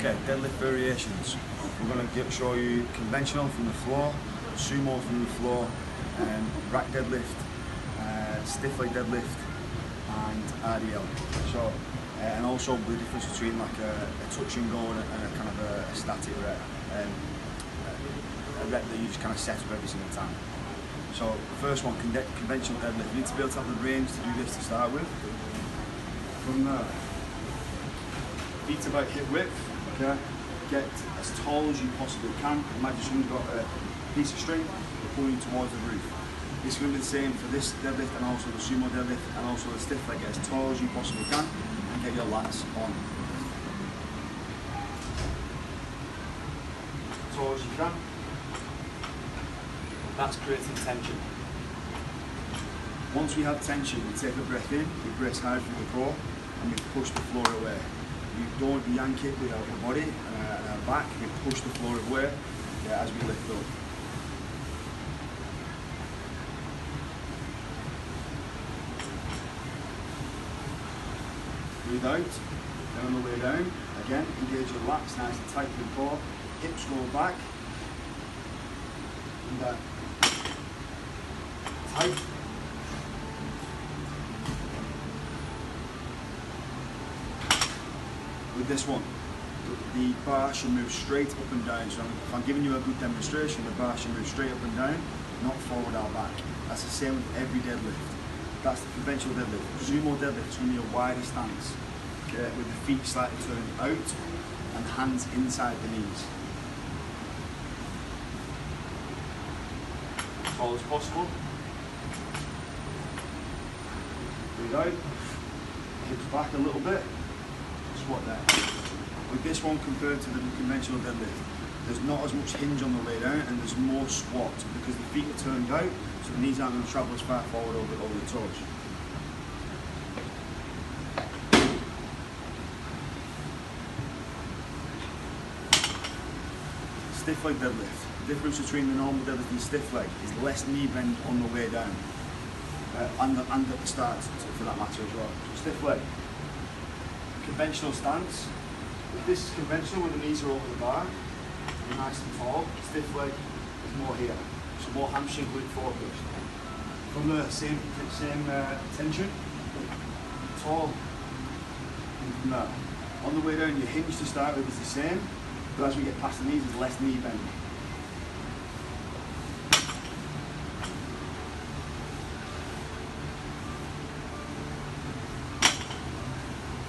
Okay, deadlift variations. We're going to show you conventional from the floor, sumo from the floor, rack deadlift, stiff leg deadlift, and RDL. So, and also the difference between like a touch and go and a kind of a static rep, a rep that you just kind of set up every single time. So the first one, conventional deadlift. You need to be able to have the range to do this to start with. From there, feet about hip width. Okay, get as tall as you possibly can. Imagine someone's got a piece of string, they're pulling you towards the roof. It's going to be the same for this deadlift and also the sumo deadlift and also the stiff leg. Get as tall as you possibly can and get your lats on. As tall as you can. That's creating tension. Once we have tension, we take a breath in, we brace hard through the core, and we push the floor away. We don't yank it with our body and our back, we push the floor away as we lift up. Breathe out, then on the way down, again, engage your lats nice and tight to the core, hips go back, and tight. With this one, the bar should move straight up and down. So if I'm giving you a good demonstration, the bar should move straight up and down, not forward or back. That's the same with every deadlift. That's the conventional deadlift. Sumo deadlift is going to be a wider stance, okay, with the feet slightly turned out and hands inside the knees. As tall as possible. Breathe out. Hips back a little bit. Squat there. With this one compared to the conventional deadlift, there's not as much hinge on the way down and there's more squat because the feet are turned out, so the knees aren't going to travel as far forward over the toes. Stiff leg deadlift. The difference between the normal deadlift and stiff leg is less knee bend on the way down and at the start for that matter as well. So stiff leg. Conventional stance. If this is conventional when the knees are over the bar, you're nice and tall. Stiff leg is more here, so more hamstring glute focused. From the same tension, tall. And from there. On the way down, your hinge to start with is the same, but as we get past the knees, there's less knee bend.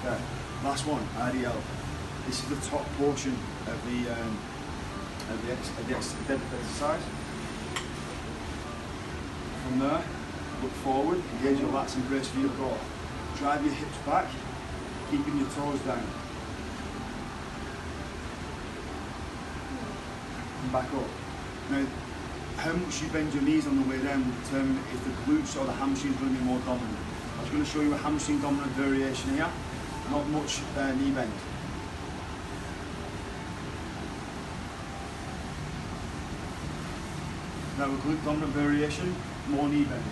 Okay. Last one, RDL. This is the top portion of the deadlift exercise. From there, look forward, engage your lats and brace for your core. Drive your hips back, keeping your toes down. And back up. Now, how much you bend your knees on the way down will determine if the glutes or the hamstring is going to be more dominant. I was going to show you a hamstring dominant variation here. Not much knee bend. Now a glute dominant variation, more knee bend.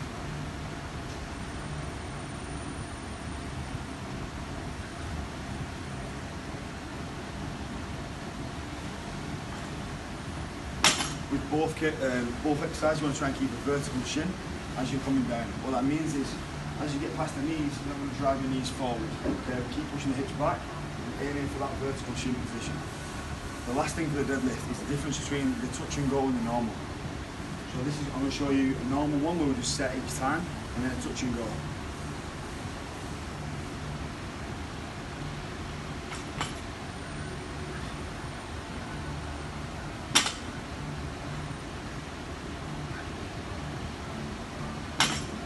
With both exercises, you want to try and keep a vertical shin as you're coming down. What that means is, as you get past the knees, you're not going to drive your knees forward. Okay, keep pushing the hips back and aiming for that vertical shin position. The last thing for the deadlift is the difference between the touch and go and the normal. So this is, I'm going to show you a normal one where we just set each time and then a touch and go.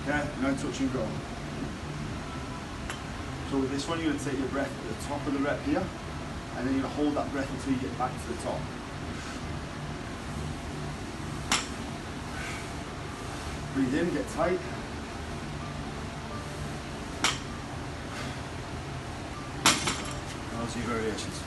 Okay, now touch and go. So with this one, you're going to take your breath at the top of the rep here, and then you're going to hold that breath until you get back to the top. Breathe in, get tight. And those are your variations.